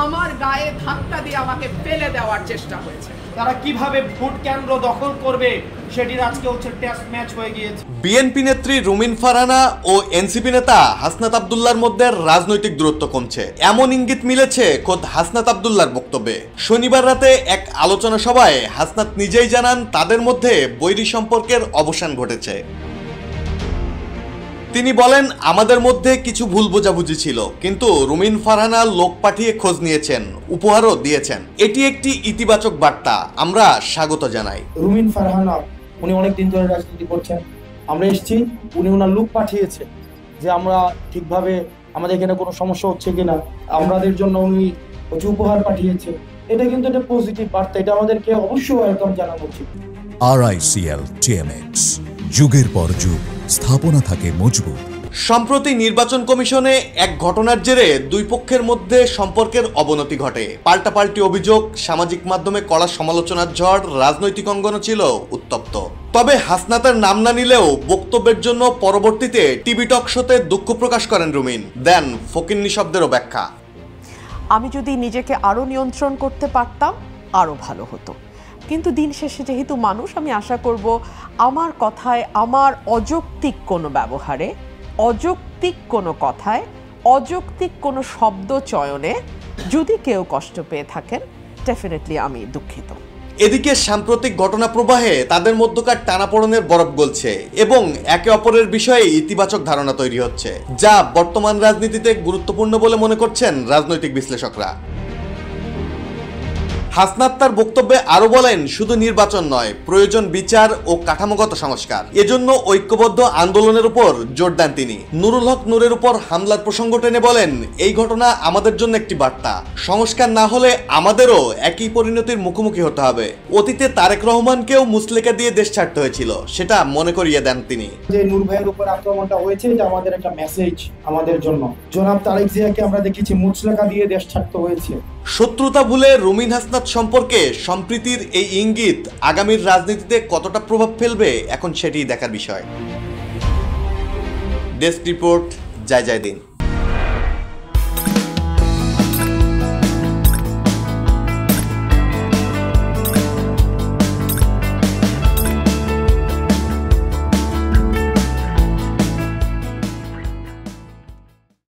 আমার গায়ে ধাক্কা দিয়ে আমাকে ফেলে দেওয়ার চেষ্টা হয়েছে। তারা কিভাবে ভোট কেন্দ্র দখল করবে সেটির আজকে হচ্ছে টেস্ট ম্যাচ হয়ে গিয়েছে। বিএনপি নেত্রী রুমিন ফারহানা ও এনসিপি নেতা হাসনাত আব্দুল্লাহর মধ্যে রাজনৈতিক দূরত্ব কমছে, এমন ইঙ্গিত মিলেছে খোদ হাসনাত আব্দুল্লাহর বক্তব্যে। শনিবার রাতে এক আলোচনা সভায় হাসনাত নিজেই জানান তাদের মধ্যে বৈরী সম্পর্কের অবসান ঘটেছে। তিনি বলেন, আমাদের মধ্যে কিছু ভুল বোঝাবুঝি ছিল, কিন্তু রুমিন ফারহানা লোক পাঠিয়ে খোঁজ নিয়েছেন, উপহারও দিয়েছেন। এটি একটি ইতিবাচক বার্তা, আমরা স্বাগত জানাই। রুমিন ফারহানা উনি অনেক দিন ধরে রাজনীতি করছেন, আমরা এসেছি, উনি ওনার লোক পাঠিয়েছে যে আমরা ঠিকভাবে আমাদের এখানে কোনো সমস্যা হচ্ছে কিনা, আমাদের জন্য উনি উপহার পাঠিয়েছে। এটা কিন্তু একটা পজিটিভ বার্তা, এটা আমাদেরকে অবশ্যই ওয়েলকাম জানানো উচিত। RICL TMX, যুগের পর যুগ স্থাপনা থাকে মজবুত। সম্প্রতি নির্বাচন কমিশনে এক ঘটনার জেরে দুই পক্ষের মধ্যে সম্পর্কের অবনতি ঘটে। পাল্টাপাল্টি অভিযোগ, সামাজিক মাধ্যমে কড়া সমালোচনার ঝড়, রাজনৈতিক অঙ্গনও ছিল উত্তপ্ত। তবে হাসনাতের নাম না নিলেও বক্তব্যের জন্য পরবর্তীতে টিভি টক শোতে দুঃখ প্রকাশ করেন রুমিন, দেন ফকিন্নি শব্দেরও ব্যাখ্যা। আমি যদি নিজেকে আরো নিয়ন্ত্রণ করতে পারতাম আরো ভালো হতো, কিন্তু দিন শেষে যেহেতু মানুষ, আমি আশা করব আমার কথায়, আমার অযৌক্তিক কোনো ব্যবহারে, অযৌক্তিক কোনো কথায়, অযৌক্তিক কোনো শব্দ চয়নে যদি কেউ কষ্ট পেয়ে থাকেন, ডেফিনেটলি আমি দুঃখিত। এদিকে সাম্প্রতিক ঘটনা প্রবাহে তাদের মধ্যকার টানাপোড়েনের বরফ গলছে এবং একে অপরের বিষয়ে ইতিবাচক ধারণা তৈরি হচ্ছে, যা বর্তমান রাজনীতিতে গুরুত্বপূর্ণ বলে মনে করছেন রাজনৈতিক বিশ্লেষকরা। হাসনাত তার বক্তব্যে আরো বলেন, শুধু নির্বাচন নয়, প্রয়োজন বিচার ও কাঠামোগত সংস্কার। এজন্য ঐক্যবদ্ধ আন্দোলনের উপর জোর দেন তিনি। নুরুল হক নূরের উপর হামলার প্রসঙ্গ টেনে বলেন, এই ঘটনা আমাদের জন্য একটি বার্তা। সংস্কার না হলে আমাদেরও একই পরিণতির মুখোমুখি হতে হবে। অতীতে তারেক রহমানকেও মুচলেকা দিয়ে দেশ ছাড়তে হয়েছিল, সেটা মনে করিয়ে দেন তিনি। যে নূর ভাইয়ের উপর আক্রমণটা হয়েছে, এটা আমাদের একটা মেসেজ আমাদের জন্য। জনাব তারেক জিয়াকে আমরা দেখেছি মুচলেকা দিয়ে দেশ ছাড়তে হয়েছে। শত্রুতা ভুলে রুমিন হাসনাত সম্পর্কে সম্প্রীতির এই ইঙ্গিত আগামীর রাজনীতিতে কতটা প্রভাব ফেলবে, এখন সেটিই দেখার বিষয়। ডেস্ক রিপোর্ট, জয় জয় দিন।